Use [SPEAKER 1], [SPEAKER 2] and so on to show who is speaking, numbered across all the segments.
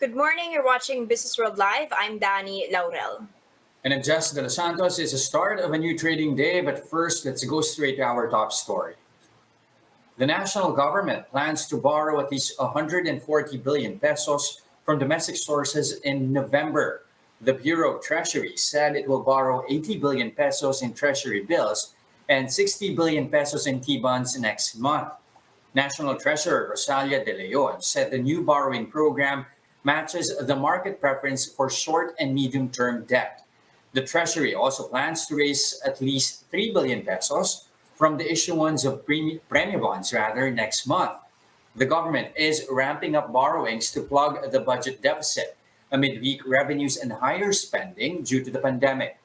[SPEAKER 1] Good morning. You're watching Business World Live. I'm DANIE LAUREL.
[SPEAKER 2] And in just Delos Santos is the start of a new trading day, but first let's go straight to our top story. The national government plans to borrow at least 140 billion pesos from domestic sources in November. The Bureau of Treasury said it will borrow 80 billion pesos in treasury bills and 60 billion pesos in T-bonds next month. National Treasurer Rosalia De Leon said the new borrowing program matches the market preference for short and medium-term debt. The Treasury also plans to raise at least 3 billion pesos from the issuance of premium bonds next month. The government is ramping up borrowings to plug the budget deficit amid weak revenues and higher spending due to the pandemic.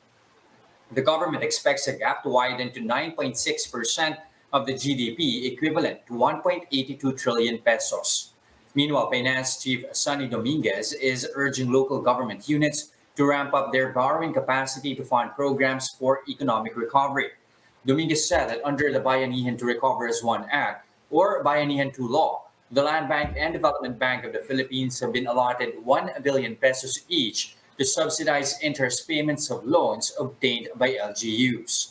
[SPEAKER 2] The government expects the gap to widen to 9.6% of the GDP, equivalent to 1.82 trillion pesos. Meanwhile, Finance Chief Sonny Dominguez is urging local government units to ramp up their borrowing capacity to fund programs for economic recovery. Dominguez said that under the Bayanihan to Recover as One Act, or Bayanihan 2 law, the Land Bank and Development Bank of the Philippines have been allotted 1 billion pesos each to subsidize interest payments of loans obtained by LGUs.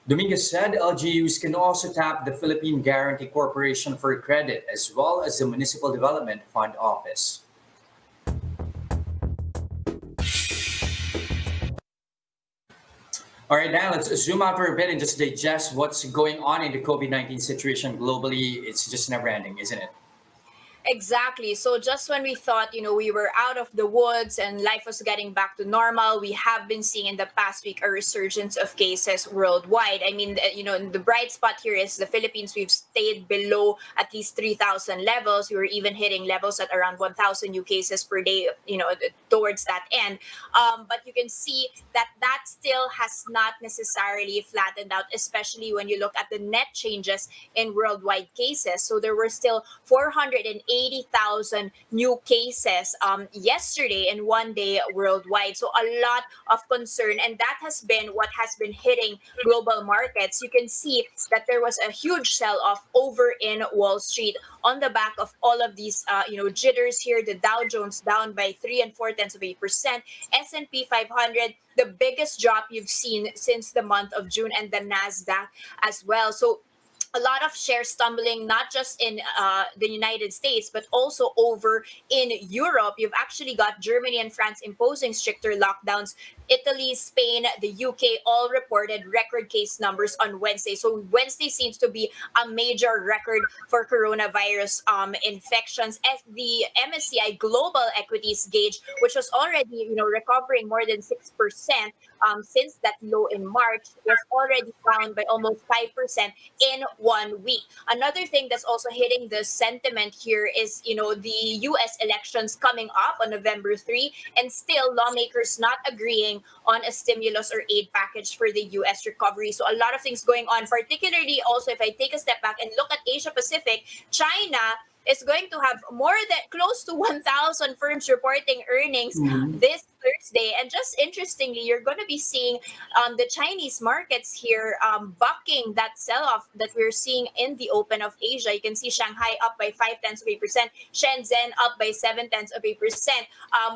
[SPEAKER 2] Dominguez said LGUs can also tap the Philippine Guarantee Corporation for credit as well as the Municipal Development Fund Office. All right, now let's zoom out for a bit and just digest what's going on in the COVID-19 situation globally. It's just never ending, isn't it?
[SPEAKER 1] Exactly. So just when we thought, we were out of the woods and life was getting back to normal, we have been seeing in the past week a resurgence of cases worldwide. I mean, the bright spot here is the Philippines. We've stayed below at least 3,000 levels. We were even hitting levels at around 1,000 new cases per day, towards that end. But you can see that still has not necessarily flattened out, especially when you look at the net changes in worldwide cases. So there were still 480,000 new cases yesterday in one day worldwide. So a lot of concern, and that has been what has been hitting global markets. You can see that there was a huge sell-off over in Wall Street on the back of all of these, jitters here. The Dow Jones down by 3.4%, S&P 500 the biggest drop you've seen since the month of June, and the Nasdaq as well. So a lot of shares stumbling, not just in the United States, but also over in Europe. You've actually got Germany and France imposing stricter lockdowns. Italy, Spain, the UK all reported record case numbers on Wednesday. So Wednesday seems to be a major record for coronavirus infections. As the MSCI Global Equities gauge, which was already recovering more than 6% since that low in March, was already down by almost 5% in 1 week. Another thing that's also hitting the sentiment here is the U.S. elections coming up on November 3, and still lawmakers not agreeing on a stimulus or aid package for the U.S. recovery. So a lot of things going on, particularly also if I take a step back and look at Asia Pacific, China is going to have more than close to 1,000 firms reporting earnings this Thursday. And just interestingly, you're going to be seeing the Chinese markets here bucking that sell-off that we're seeing in the open of Asia. You can see Shanghai up by 0.5%, Shenzhen up by 0.7%.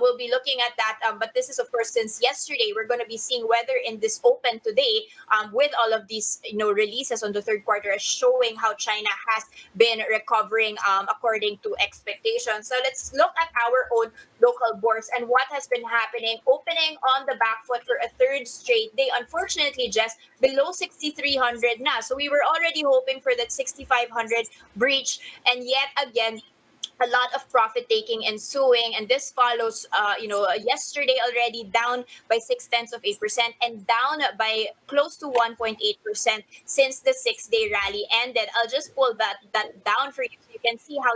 [SPEAKER 1] We'll be looking at that. But this is, of course, since yesterday, we're going to be seeing whether in this open today, with all of these releases on the third quarter, showing how China has been recovering according to expectations. So let's look at our own local bourse and what has been happening, opening on the back foot for a third straight day. Unfortunately, just below 6,300 now. So we were already hoping for that 6,500 breach, and yet again, a lot of profit taking ensuing, and this follows yesterday already down by 0.6% and down by close to 1.8% since the 6-day rally ended. I'll just pull that down for you so you can see how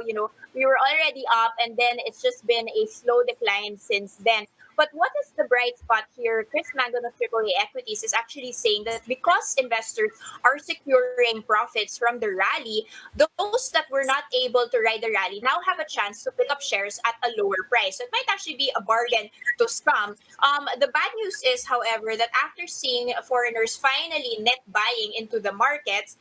[SPEAKER 1] we were already up, and then it's just been a slow decline since then. But what is the bright spot here? Chris Mangon of AAA Equities is actually saying that because investors are securing profits from the rally, those that were not able to ride the rally now have a chance to pick up shares at a lower price. So it might actually be a bargain to some. The bad news is, however, that after seeing foreigners finally net buying into the markets,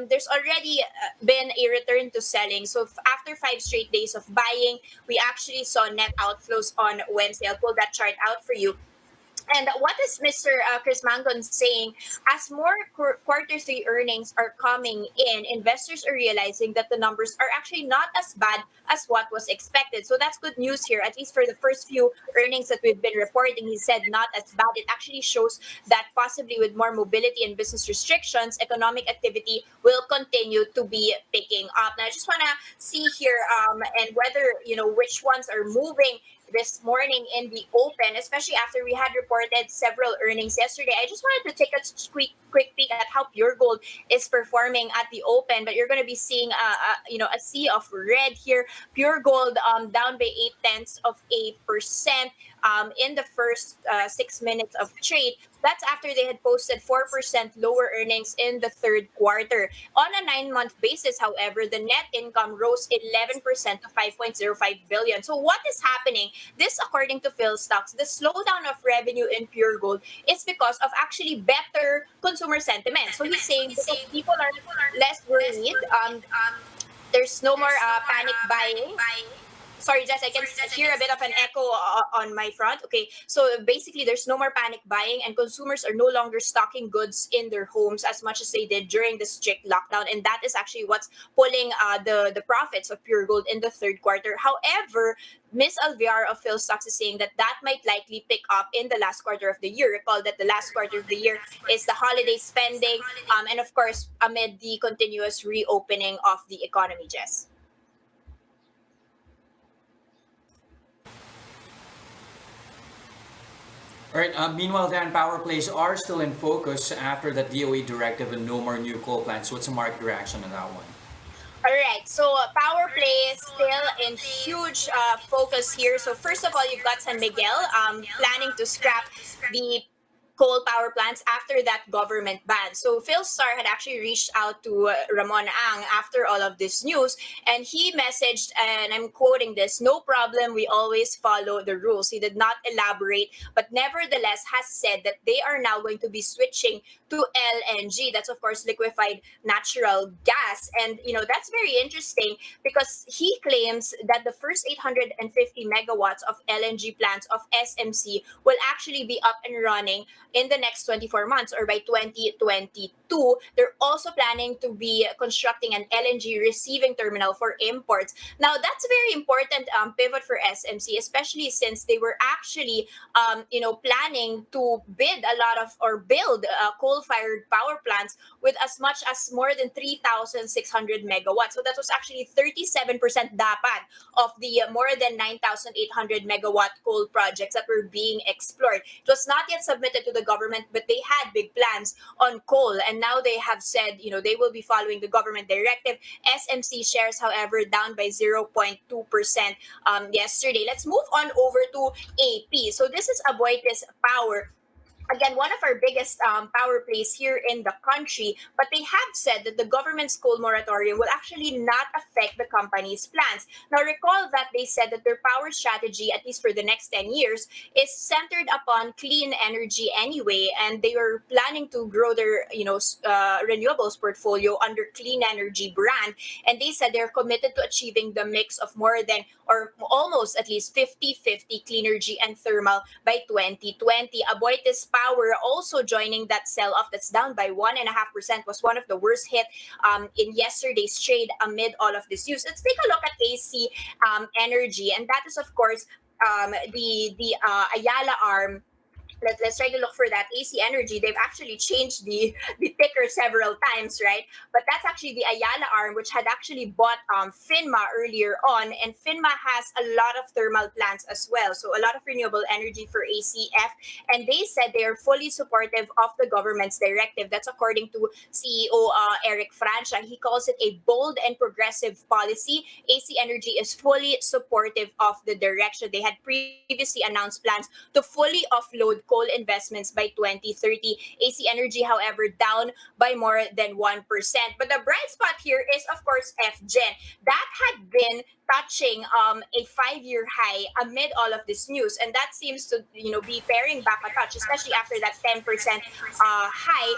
[SPEAKER 1] there's already been a return to selling. So after 5 straight days of buying, we actually saw net outflows on Wednesday. I'll pull that chart out for you. And what is Mr. Chris Mangon saying? As more quarter three earnings are coming in, investors are realizing that the numbers are actually not as bad as what was expected. So that's good news here, at least for the first few earnings that we've been reporting. He said not as bad. It actually shows that possibly with more mobility and business restrictions, economic activity will continue to be picking up. Now, I just want to see here and whether, which ones are moving this morning in the open, especially after we had reported several earnings yesterday. I just wanted to take a quick peek at how Pure Gold is performing at the open, but you're going to be seeing a sea of red here. Pure Gold down by 0.8% in the first 6 minutes of trade. That's after they had posted 4% lower earnings in the third quarter. On a 9-month basis, however, the net income rose 11% to 5.05 billion. So what is happening? This, according to Phil Stocks, the slowdown of revenue in Pure Gold is because of actually better consumer sentiment. So he's saying because people are less worried, there's no more panic buying. Sorry, Jess, I can hear a bit of an echo on my front. Okay, so basically, there's no more panic buying, and consumers are no longer stocking goods in their homes as much as they did during the strict lockdown, and that is actually what's pulling the profits of Pure Gold in the third quarter. However, Miss Alviar of Phil Stocks is saying that that might likely pick up in the last quarter of the year. Recall that the last quarter of the year is the holiday spending, and of course, amid the continuous reopening of the economy, Jess.
[SPEAKER 2] All right. Meanwhile, Dan, power plays are still in focus after that DOE directive and no more new coal plants. What's the market reaction on that one?
[SPEAKER 1] All right, so power play is still in huge focus here. So first of all, you've got San Miguel planning to scrap the coal power plants after that government ban. So Phil Starr had actually reached out to Ramon Ang after all of this news, and he messaged, and I'm quoting this, "No problem, we always follow the rules." He did not elaborate, but nevertheless has said that they are now going to be switching to LNG. That's of course liquefied natural gas. And that's very interesting because he claims that the first 850 megawatts of LNG plants of SMC will actually be up and running in the next 24 months or by 2022. They're also planning to be constructing an LNG receiving terminal for imports. Now, that's a very important pivot for SMC, especially since they were actually, planning to bid a lot of or build coal-fired power plants with as much as more than 3,600 megawatts. So that was actually 37% dapat of the more than 9,800 megawatt coal projects that were being explored. It was not yet submitted to the government, but they had big plans on coal, and now they have said, they will be following the government directive. SMC shares, however, down by 0.2% yesterday. Let's move on over to AP. So this is Aboitiz Power. Again, one of our biggest power plays here in the country, but they have said that the government's coal moratorium will actually not affect the company's plans. Now, recall that they said that their power strategy, at least for the next 10 years, is centered upon clean energy anyway, and they were planning to grow their, renewables portfolio under Clean Energy brand. And they said they're committed to achieving the mix of more than or almost at least 50-50 clean energy and thermal by 2020. Aboitiz Power also joining that sell-off that's down by 1.5%, was one of the worst hit in yesterday's trade amid all of this news. Let's take a look at AC Energy, and that is of course the Ayala arm let's try to look for that. AC Energy, they've actually changed the ticker several times, right? But that's actually the Ayala arm, which had actually bought FINMA earlier on, and FINMA has a lot of thermal plants as well, so a lot of renewable energy for ACF, and they said they are fully supportive of the government's directive. That's according to CEO Eric Francia. He calls it a bold and progressive policy. AC Energy is fully supportive of the direction. They had previously announced plans to fully offload coal investments by 2030. AC Energy, however, down by more than 1%. But the bright spot here is, of course, FGen. That had been touching a 5-year high amid all of this news, and that seems to be paring back a touch, especially after that 10% high.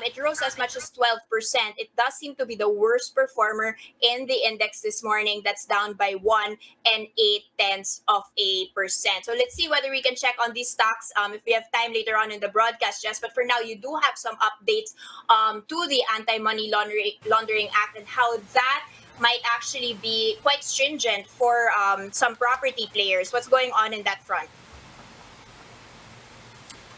[SPEAKER 1] It rose as much as 12%. It does seem to be the worst performer in the index this morning. That's down by 1.8%. So let's see whether we can check on these stocks if we have time later on in the broadcast, Jess. But for now, you do have some updates to the Anti-Money Laundering Act and how that might actually be quite stringent for some property players. What's going on in that front?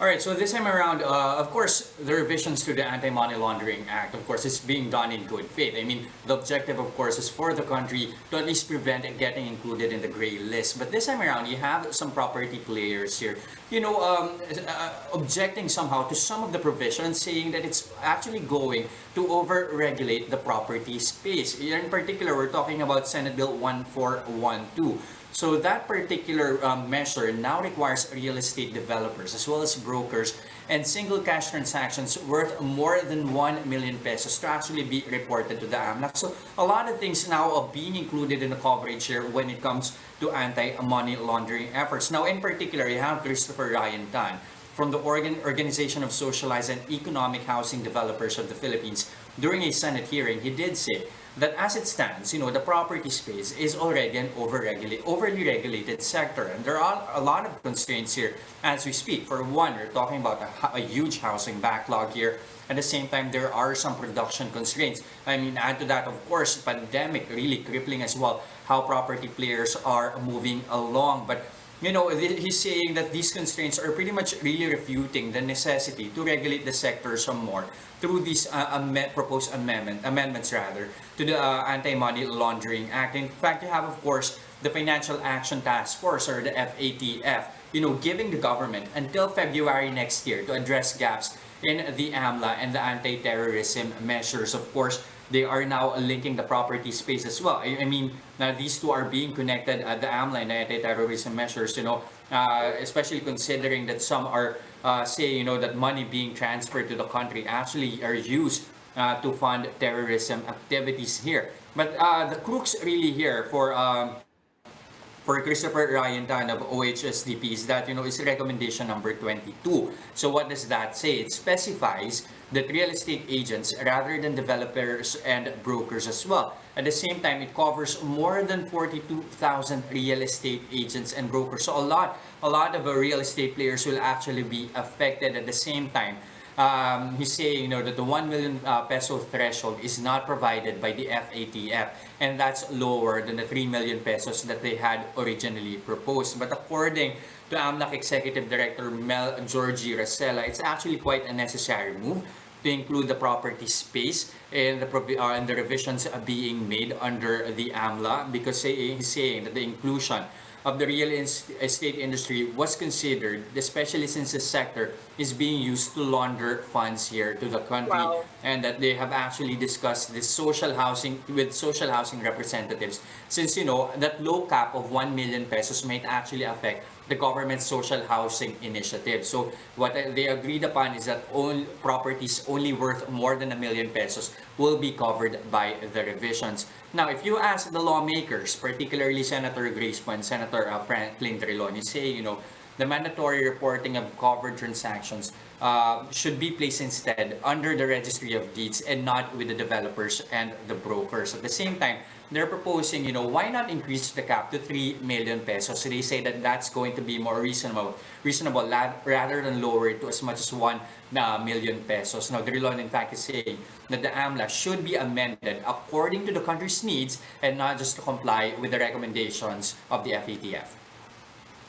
[SPEAKER 2] All right, so this time around, of course, the revisions to the Anti-Money Laundering Act, of course, is being done in good faith. I mean, the objective, of course, is for the country to at least prevent it getting included in the gray list. But this time around, you have some property players here, objecting somehow to some of the provisions, saying that it's actually going to over-regulate the property space. In particular, we're talking about Senate Bill 1412. So that particular measure now requires real estate developers as well as brokers and single cash transactions worth more than 1 million pesos to actually be reported to the AMLAC. So a lot of things now are being included in the coverage here when it comes to anti-money laundering efforts. Now, in particular, you have Christopher Ryan Tan from the Organization of Socialized and Economic Housing Developers of the Philippines. During a Senate hearing, he did say that as it stands, the property space is already an overly regulated sector. And there are a lot of constraints here as we speak. For one, we're talking about a huge housing backlog here. At the same time, there are some production constraints. I mean, add to that, of course, pandemic really crippling as well, how property players are moving along. But he's saying that these constraints are pretty much really refuting the necessity to regulate the sector some more through these proposed amendments to the Anti-Money Laundering Act. In fact, you have, of course, the Financial Action Task Force, or the FATF, giving the government until February next year to address gaps in the AMLA and the anti-terrorism measures. Of course, they are now linking the property space as well. I mean, now these two are being connected at the AMLA and anti-terrorism measures, especially considering that some are saying, that money being transferred to the country actually are used to fund terrorism activities here. But the crux really here for Christopher Ryan Tan of OHSDP is that, is recommendation number 22. So what does that say? It specifies that real estate agents rather than developers and brokers as well. At the same time, it covers more than 42,000 real estate agents and brokers. So a lot of real estate players will actually be affected. At the same time, he's saying, that the 1 million peso threshold is not provided by the FATF, and that's lower than the 3 million pesos that they had originally proposed. But according to AMLAC Executive Director Mel Georgie Racela, it's actually quite a necessary move to include the property space in the revisions being made under the AMLA, because he's saying that the inclusion of the real estate industry was considered, especially since the sector is being used to launder funds here to the country.
[SPEAKER 1] Wow.
[SPEAKER 2] And that they have actually discussed this social housing with social housing representatives, since that low cap of 1 million pesos might actually affect the government's social housing initiative. So what they agreed upon is that all properties only worth more than 1 million pesos will be covered by the revisions. Now, if you ask the lawmakers, particularly Senator Grace Poe and Senator Franklin Drilon, you say, the mandatory reporting of covered transactions should be placed instead under the Registry of Deeds and not with the developers and the brokers. At the same time, they're proposing, why not increase the cap to 3 million pesos? So they say that that's going to be more reasonable rather than lower it to as much as 1 million pesos. Now, Drilon, in fact, is saying that the AMLA should be amended according to the country's needs and not just to comply with the recommendations of the FATF.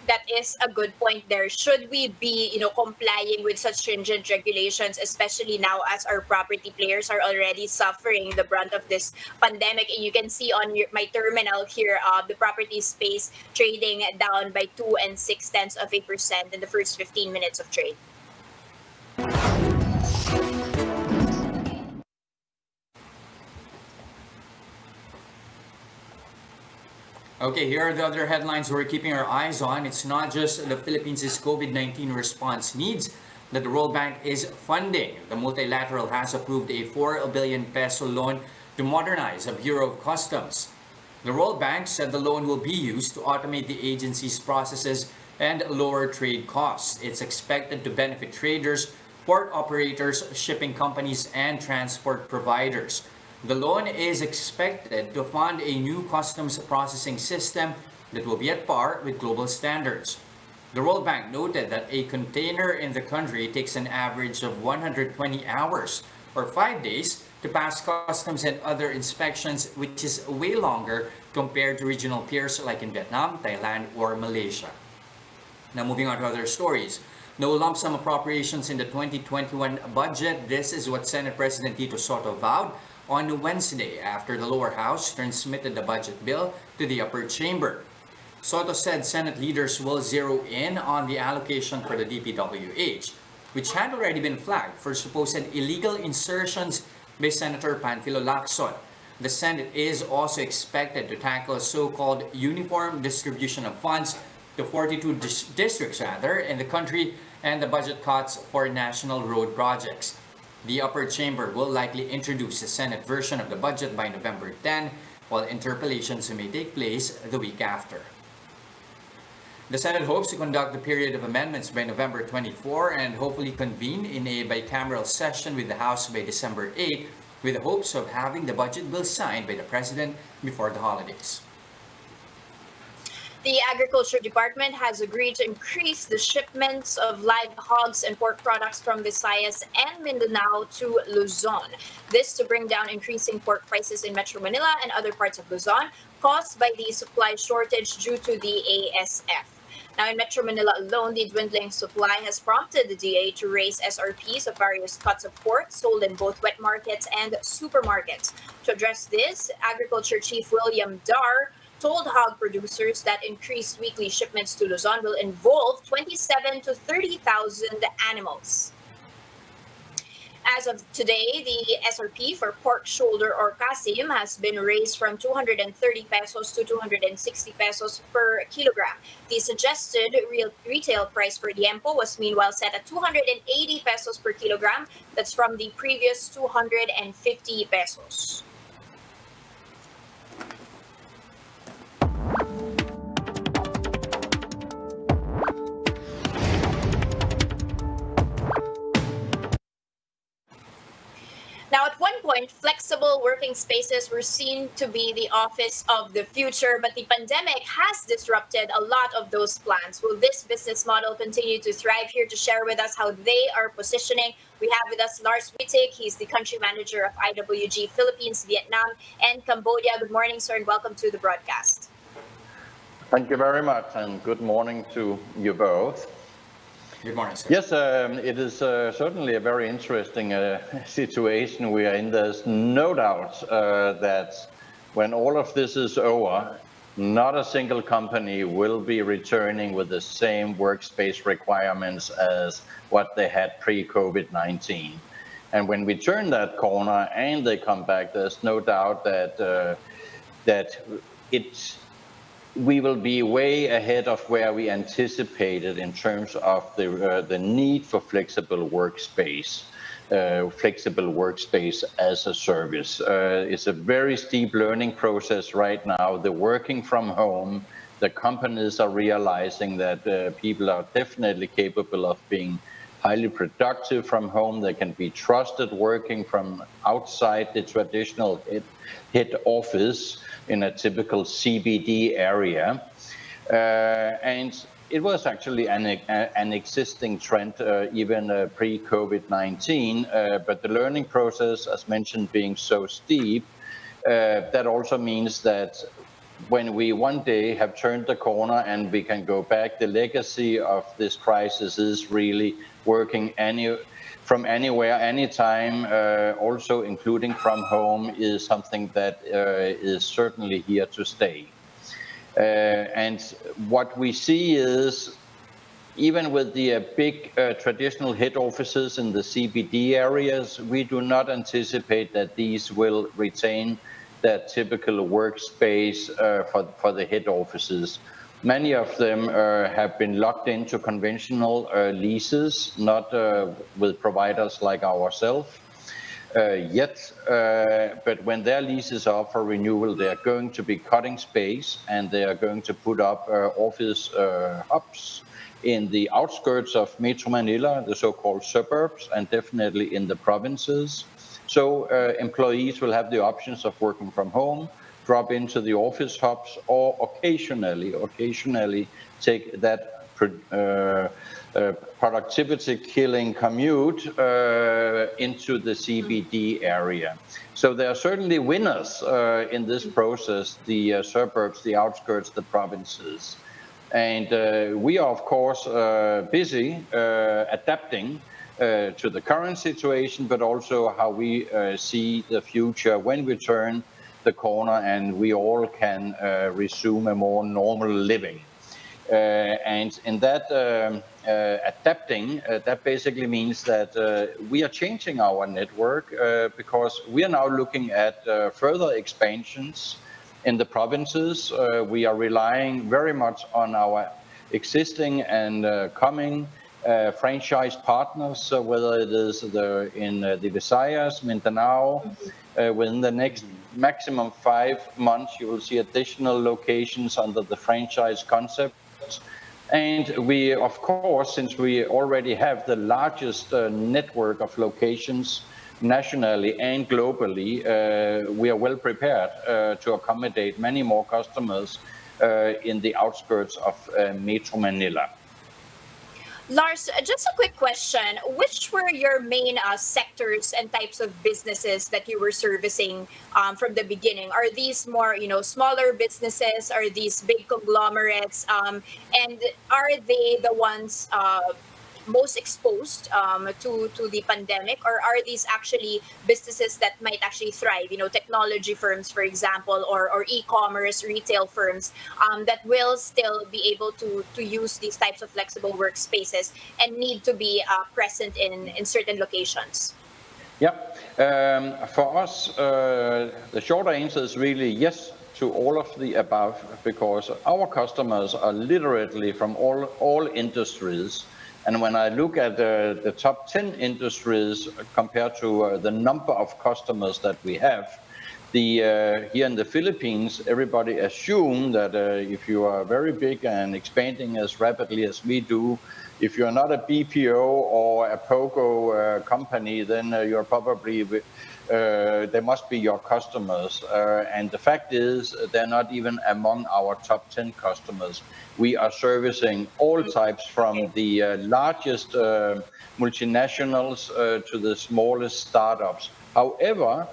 [SPEAKER 1] that is a good point there. Should we be, complying with such stringent regulations, especially now as our property players are already suffering the brunt of this pandemic? And you can see on my terminal here, the property space trading down by 2.6% in the first 15 minutes of trade.
[SPEAKER 2] Okay, here are the other headlines we're keeping our eyes on. It's not just the Philippines' COVID-19 response needs that the World Bank is funding. The multilateral has approved a 4 billion peso loan to modernize a Bureau of Customs. The World Bank said the loan will be used to automate the agency's processes and lower trade costs. It's expected to benefit traders, port operators, shipping companies, and transport providers. The loan is expected to fund a new customs processing system that will be at par with global standards. The World Bank noted that a container in the country takes an average of 120 hours or 5 days to pass customs and other inspections, which is way longer compared to regional peers like in Vietnam, Thailand, or Malaysia. Now moving on to other stories. No lump sum appropriations in the 2021 budget. This is what Senate President Tito Sotto vowed on Wednesday after the lower house transmitted the budget bill to the upper chamber. Soto said Senate leaders will zero in on the allocation for the DPWH, which had already been flagged for supposed illegal insertions by Senator Panfilo Lacson. The Senate is also expected to tackle so-called uniform distribution of funds to 42 districts in the country and the budget cuts for national road projects. The upper chamber will likely introduce the Senate version of the budget by November 10, while interpellations may take place the week after. The Senate hopes to conduct the period of amendments by November 24 and hopefully convene in a bicameral session with the House by December 8, with the hopes of having the budget bill signed by the President before the holidays.
[SPEAKER 1] The Agriculture Department has agreed to increase the shipments of live hogs and pork products from Visayas and Mindanao to Luzon. This to bring down increasing pork prices in Metro Manila and other parts of Luzon caused by the supply shortage due to the ASF. Now, in Metro Manila alone, the dwindling supply has prompted the DA to raise SRPs of various cuts of pork sold in both wet markets and supermarkets. To address this, Agriculture Chief William Dar told hog producers that increased weekly shipments to Luzon will involve 27 to 30,000 animals. As of today, the SRP for pork shoulder or kasim has been raised from 230 pesos to 260 pesos per kilogram. The suggested retail price for liempo was meanwhile set at 280 pesos per kilogram. That's from the previous 250 pesos. Now, at one point, flexible working spaces were seen to be the office of the future, but the pandemic has disrupted a lot of those plans. Will this business model continue to thrive? Here to share with us how they are positioning, we have with us Lars Wittig. He's the country manager of IWG Philippines, Vietnam, and Cambodia. Good morning, sir, and welcome to the broadcast.
[SPEAKER 3] Thank you very much, and good morning to you both.
[SPEAKER 2] Good morning, sir.
[SPEAKER 3] Yes, it is certainly a very interesting situation we are in. There's no doubt that when all of this is over, not a single company will be returning with the same workspace requirements as what they had pre-COVID-19. And when we turn that corner and they come back, there's no doubt that we will be way ahead of where we anticipated in terms of the need for flexible workspace as a service. It's a very steep learning process right now. The working from home, the companies are realizing that people are definitely capable of being highly productive from home. They can be trusted working from outside the traditional head office in a typical CBD area. And it was actually an existing trend even pre-COVID-19, but the learning process, as mentioned, being so steep, that also means that when we one day have turned the corner and we can go back, the legacy of this crisis is really working from anywhere, anytime, also including from home, is something that is certainly here to stay. And what we see is, even with the big traditional head offices in the CBD areas, we do not anticipate that these will retain their typical workspace for the head offices. Many of them have been locked into conventional leases, not with providers like ourselves. Yet, but when their leases are up for renewal, they are going to be cutting space, and they are going to put up office hubs in the outskirts of Metro Manila, the so-called suburbs, and definitely in the provinces. So employees will have the options of working from home, drop into the office hubs, or occasionally take that productivity-killing commute into the CBD area. So there are certainly winners in this process, the suburbs, the outskirts, the provinces. And we are, of course, busy adapting to the current situation, but also how we see the future when we turn the corner and we all can resume a more normal living. And in that adapting, that basically means that we are changing our network because we are now looking at further expansions in the provinces. We are relying very much on our existing and coming franchise partners, whether it is in the Visayas, Mindanao. Within the next maximum 5 months, you will see additional locations under the franchise concept. And we, of course, since we already have the largest network of locations nationally and globally, we are well prepared to accommodate many more customers in the outskirts of Metro Manila.
[SPEAKER 1] Lars, just a quick question. Which were your main sectors and types of businesses that you were servicing from the beginning? Are these more, smaller businesses? Are these big conglomerates? And are they the ones most exposed to the pandemic, or are these actually businesses that might actually thrive, technology firms, for example, or e-commerce retail firms that will still be able to use these types of flexible workspaces and need to be present in certain locations?
[SPEAKER 3] Yeah, for us, the short answer is really yes to all of the above, because our customers are literally from all industries. And when I look at the top 10 industries compared to the number of customers that we have, here in the Philippines, everybody assumes that if you are very big and expanding as rapidly as we do, if you're not a BPO or a POGO company, then you're probably, they must be your customers. And the fact is, they're not even among our top 10 customers. We are servicing all types, from the largest multinationals to the smallest startups. However,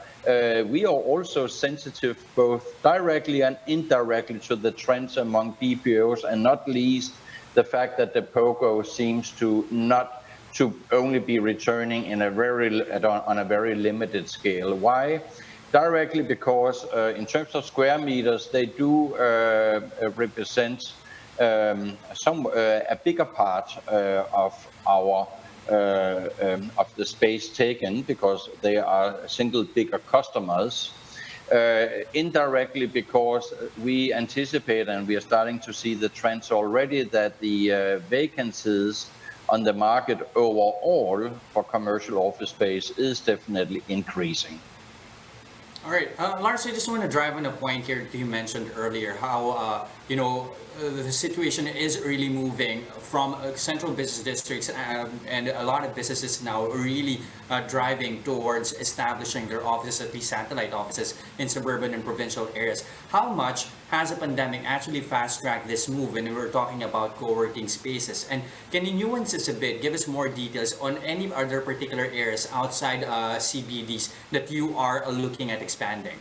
[SPEAKER 3] we are also sensitive both directly and indirectly to the trends among BPOs, and not least the fact that the POGO seems to not to only be returning on a very limited scale. Why? Directly because in terms of square meters, they do represent a bigger part of our of the space taken, because they are single bigger customers. Indirectly because we anticipate, and we are starting to see the trends already, that the vacancies on the market overall for commercial office space is definitely increasing.
[SPEAKER 2] All right, Lars, I just want to drive on a point here that you mentioned earlier, how the situation is really moving from central business districts, and a lot of businesses now are really driving towards establishing their offices, at least satellite offices, in suburban and provincial areas. How much has the pandemic actually fast-tracked this move when we were talking about co-working spaces? And can you nuance this a bit, give us more details on any other particular areas outside CBDs that you are looking at expanding?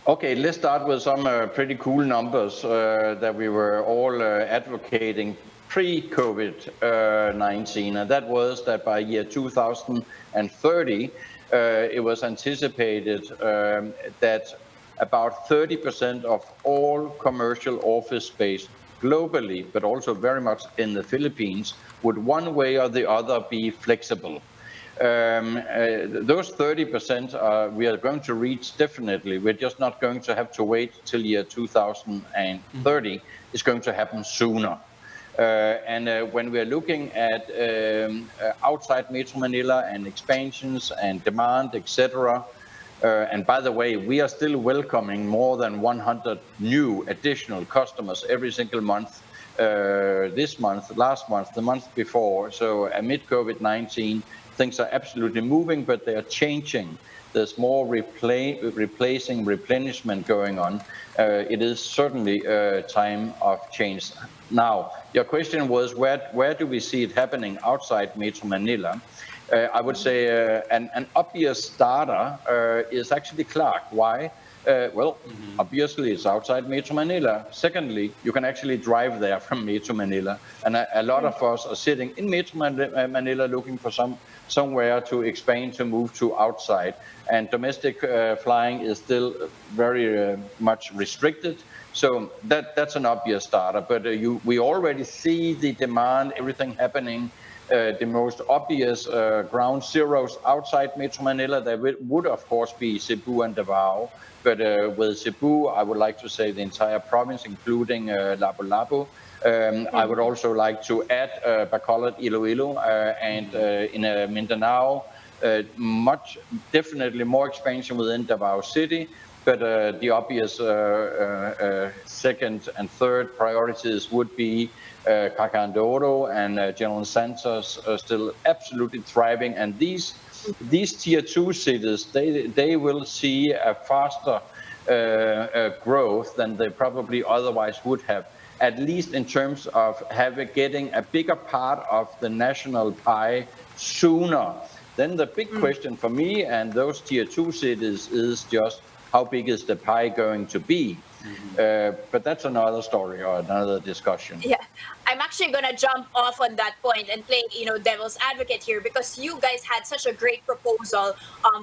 [SPEAKER 3] Okay, let's start with some pretty cool numbers that we were all advocating pre-COVID-19, and that was that by year 2030, it was anticipated that about 30% of all commercial office space globally, but also very much in the Philippines, would one way or the other be flexible. Those 30% we are going to reach definitely. We're just not going to have to wait till year 2030. It's going to happen sooner. When we're looking at outside Metro Manila and expansions and demand, etc., and by the way, we are still welcoming more than 100 new additional customers every single month. This month, last month, the month before. So amid COVID-19, things are absolutely moving, but they are changing. There's more replacing, replenishment going on. It is certainly a time of change. Now, your question was, where do we see it happening outside Metro Manila? I would say an obvious starter is actually Clark. Why? Obviously it's outside Metro Manila. Secondly, you can actually drive there from Metro Manila. And a lot of us are sitting in Metro Manila looking for somewhere to expand, to move to outside. And domestic flying is still very much restricted. So that's an obvious starter. But we already see the demand, everything happening. The most obvious ground zeros outside Metro Manila, there would of course be Cebu and Davao. But with Cebu, I would like to say the entire province, including Lapu-Lapu. I would also like to add Bacolod, Iloilo, and in Mindanao, definitely more expansion within Davao City. But the obvious second and third priorities would be Cagayan de Oro and General Santos are still absolutely thriving. And these tier 2 cities, they will see a faster growth than they probably otherwise would have, at least in terms of getting a bigger part of the national pie sooner. Then the big question for me and those tier 2 cities is just, how big is the pie going to be? But that's another story or another discussion.
[SPEAKER 1] Yeah, I'm actually gonna jump off on that point and play, devil's advocate here, because you guys had such a great proposal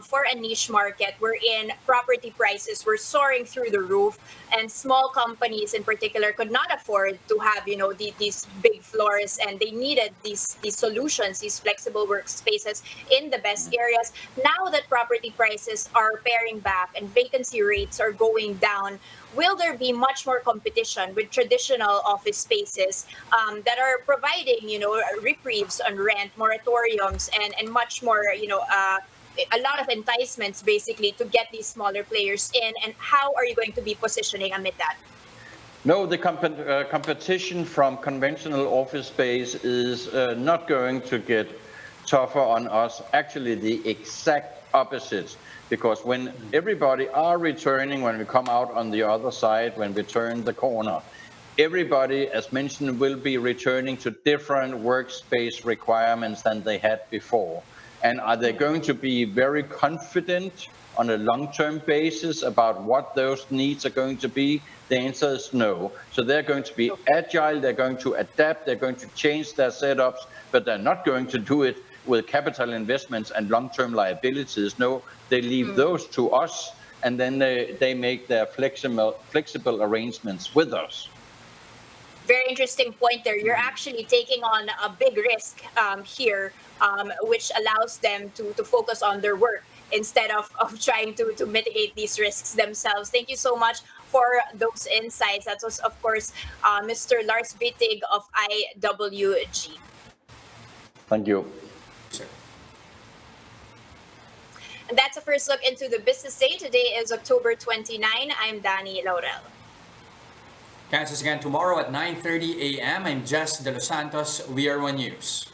[SPEAKER 1] for a niche market wherein property prices were soaring through the roof, and small companies in particular could not afford to have, these big floors, and they needed these solutions, these flexible workspaces in the best areas. Now that property prices are paring back and vacancy rates are going down, will there be much more competition with traditional office spaces that are providing, reprieves on rent, moratoriums, and much more, a lot of enticements basically to get these smaller players in? And how are you going to be positioning amid that?
[SPEAKER 3] No, the competition from conventional office space is not going to get tougher on us. Actually, the exact opposite. Because when everybody are returning, when we come out on the other side, when we turn the corner, everybody, as mentioned, will be returning to different workspace requirements than they had before. And are they going to be very confident on a long-term basis about what those needs are going to be? The answer is no. So they're going to be agile, they're going to adapt, they're going to change their setups, but they're not going to do it with capital investments and long-term liabilities. No, they leave those to us, and then they make their flexible arrangements with us.
[SPEAKER 1] Very interesting point there. You're actually taking on a big risk here, which allows them to focus on their work instead of trying to mitigate these risks themselves. Thank you so much for those insights. That was, of course, Mr. Lars Wittig of IWG.
[SPEAKER 3] Thank you.
[SPEAKER 1] And that's a first look into the business day. Today is October 29. I'm DANIE LAUREL.
[SPEAKER 2] Catch us again tomorrow at 9:30 a.m. I'm Delos Santos. We are One News.